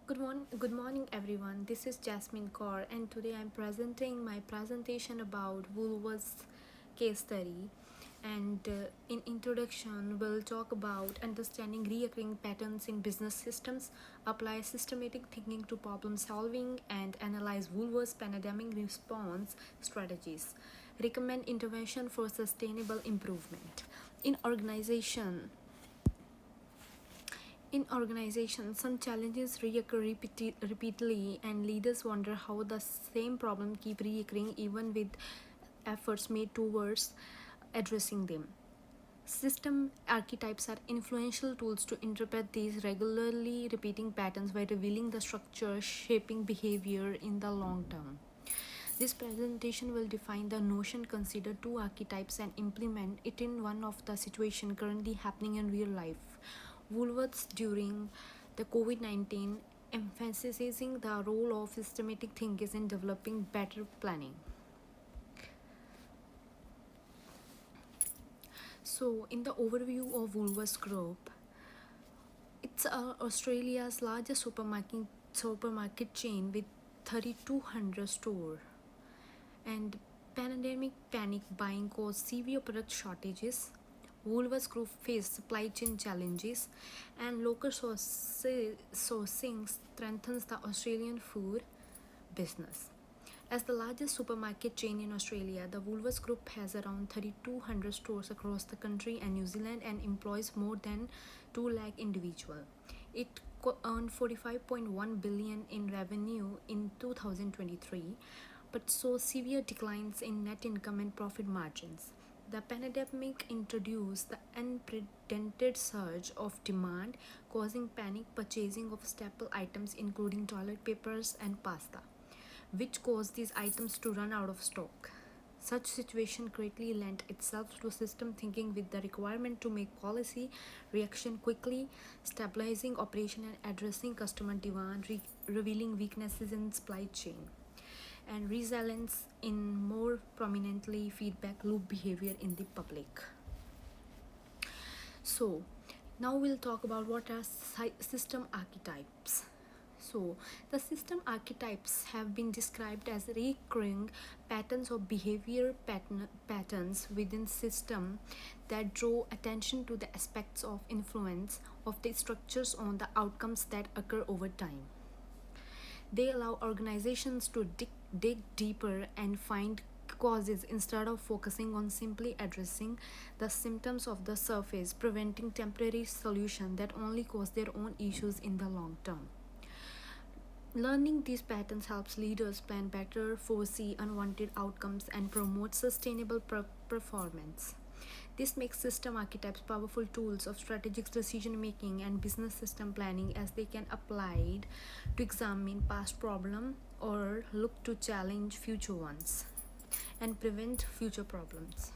Good morning, everyone. This is Jasmine Kaur, and today I'm presenting my presentation about Woolworth's case study. And in introduction, we'll talk about understanding recurring patterns in business systems, apply systematic thinking to problem solving, and analyze Woolworth's pandemic response strategies. Recommend intervention for sustainable improvement. In organization, in organizations, some challenges reoccur repeatedly, and leaders wonder how the same problem keep reoccurring even with efforts made towards addressing them. System archetypes are influential tools to interpret these regularly repeating patterns by revealing the structure shaping behavior in the long term. This presentation will define the notion, consider two archetypes, and implement it in one of the situation currently happening in real life. Woolworths during the COVID-19 emphasizing the role of systematic thinkers in developing better planning. So, in the overview of Woolworths Group, it's Australia's largest supermarket chain with 3,200 stores. And pandemic panic buying caused severe product shortages. Woolworths Group faced supply chain challenges, and local sourcing strengthens the Australian food business. As the largest supermarket chain in Australia, the Woolworths Group has around 3,200 stores across the country and New Zealand and employs more than 2 lakh individuals. It earned 45.1 billion in revenue in 2023, but saw severe declines in net income and profit margins. The pandemic introduced the unprecedented surge of demand, causing panic purchasing of staple items including toilet papers and pasta, which caused these items to run out of stock. Such situation greatly lent itself to system thinking with the requirement to make policy reaction quickly, stabilizing operation and addressing customer demand, revealing weaknesses in supply chain, and resilience in more prominently feedback loop behavior in the public. So, now we'll talk about what are system archetypes. So, the system archetypes have been described as recurring patterns of behavior patterns within system that draw attention to the aspects of influence of the structures on the outcomes that occur over time. They allow organizations to dig deeper and find causes instead of focusing on simply addressing the symptoms of the surface, preventing temporary solutions that only cause their own issues in the long term. Learning these patterns helps leaders plan better, foresee unwanted outcomes, and promote sustainable performance. This makes system archetypes powerful tools of strategic decision making and business system planning, as they can applied to examine past problems or look to challenge future ones and prevent future problems.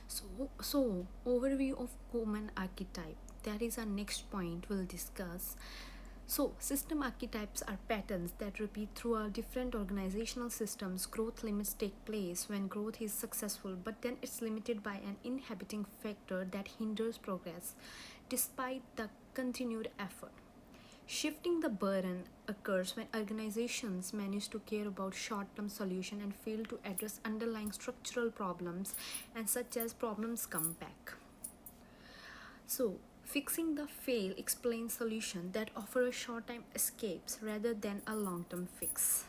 So overview of common archetype. That is our next point we'll discuss. So, system archetypes are patterns that repeat throughout different organizational systems. Growth limits take place when growth is successful, but then it's limited by an inhibiting factor that hinders progress despite the continued effort. Shifting the burden occurs when organizations manage to care about short-term solution and fail to address underlying structural problems, and such as problems come back. So, fixing the fail explains solutions that offer a short-time escapes rather than a long-term fix.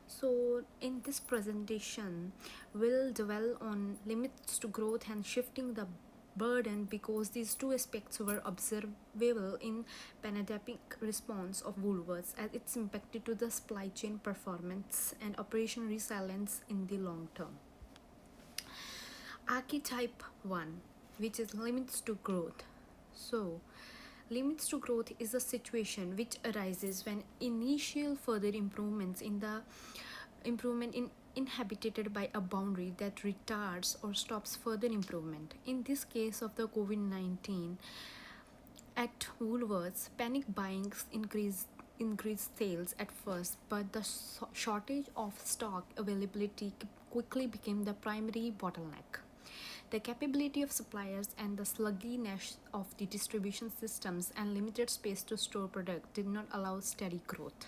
So, in this presentation, we'll dwell on limits to growth and shifting the burden, because these two aspects were observable in pandemic response of Woolworths, as it's impacted to the supply chain performance and operation resilience in the long term. Archetype 1, which is limits to growth. So, limits to growth is a situation which arises when initial further improvements in the improvement in inhabited by a boundary that retards or stops further improvement. In this case of the COVID-19, at Woolworths, panic buying increased sales at first, but the shortage of stock availability quickly became the primary bottleneck. The capability of suppliers and the sluggishness of the distribution systems and limited space to store product did not allow steady growth.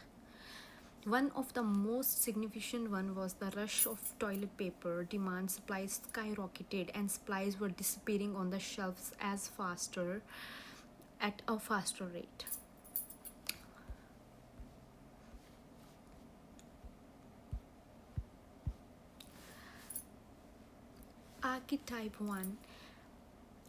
One of the most significant one was the rush of toilet paper. Demand supplies skyrocketed and supplies were disappearing on the shelves at a faster rate. Archetype 1,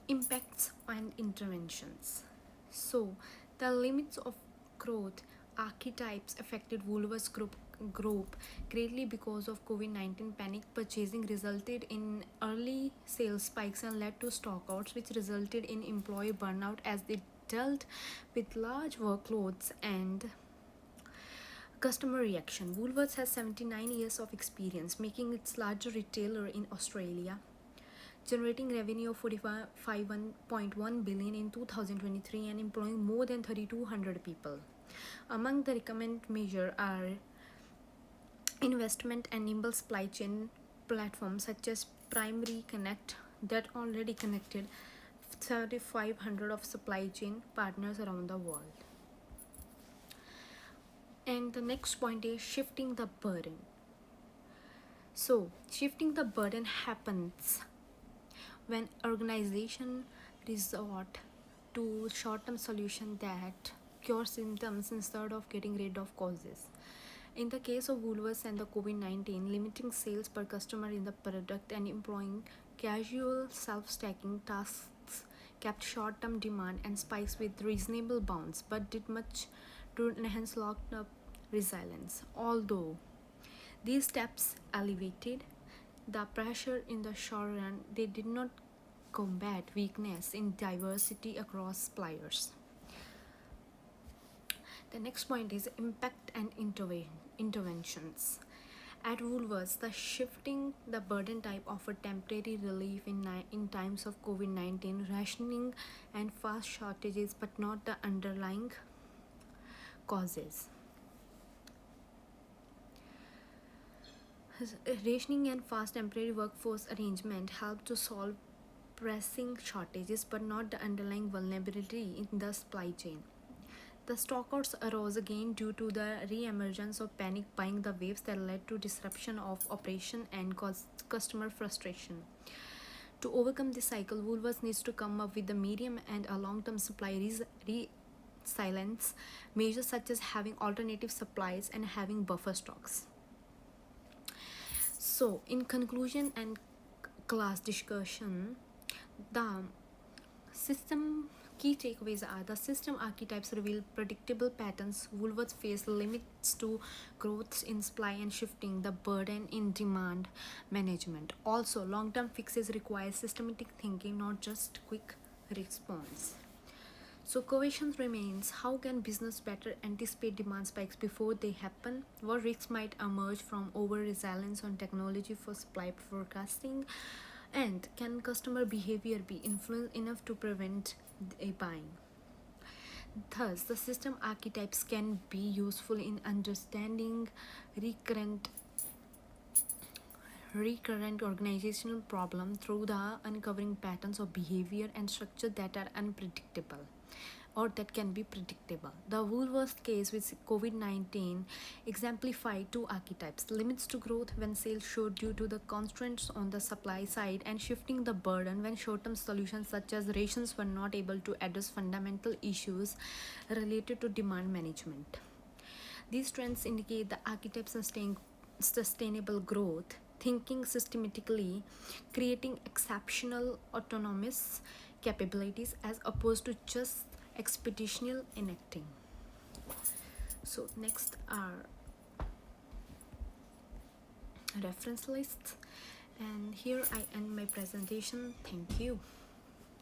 impacts and interventions. So, the limits of growth archetypes affected Woolworths group greatly because of COVID-19 panic purchasing resulted in early sales spikes and led to stockouts, which resulted in employee burnout as they dealt with large workloads and customer reaction. Woolworths has 79 years of experience, making its largest retailer in Australia, generating revenue of 45.1 billion in 2023 and employing more than 3200 people. Among the recommended measures are investment and nimble supply chain platforms such as Primary Connect that already connected 3500 of supply chain partners around the world. And the next point is shifting the burden. So, shifting the burden happens when organization resort to short-term solution that cure symptoms instead of getting rid of causes. In the case of Woolworths and the COVID-19, limiting sales per customer in the product and employing casual self-stacking tasks kept short-term demand and spikes with reasonable bounds, but did much to enhance locked-up resilience. Although these steps alleviated the pressure in the short run, they did not combat weakness in diversity across suppliers. The next point is impact and interventions. At Woolworths, the shifting the burden type offered temporary relief in times of COVID-19 rationing and fast shortages, but not the underlying causes. Rationing and fast temporary workforce arrangement help to solve pressing shortages, but not the underlying vulnerability in the supply chain. The stockouts arose again due to the re-emergence of panic buying, the waves that led to disruption of operation and caused customer frustration. To overcome this cycle, Woolworths needs to come up with a medium and a long-term supply resilience measures such as having alternative supplies and having buffer stocks. So, in conclusion and class discussion, the system key takeaways are the system archetypes reveal predictable patterns. Woolworths face limits to growth in supply and shifting the burden in demand management. Also, long-term fixes require systematic thinking, not just quick response. So question remains, how can business better anticipate demand spikes before they happen? What risks might emerge from over-reliance on technology for supply forecasting? And can customer behavior be influenced enough to prevent a buying? Thus, the system archetypes can be useful in understanding recurrent organizational problem through the uncovering patterns of behavior and structure that are unpredictable or that can be predictable. The Woolworths case with COVID-19 exemplified two archetypes: limits to growth when sales showed due to the constraints on the supply side, and shifting the burden when short-term solutions such as rations were not able to address fundamental issues related to demand management. These trends indicate the archetypes sustainable growth, thinking systematically, creating exceptional autonomous capabilities as opposed to just expeditional enacting. So next are reference lists, and here I end my presentation. Thank you.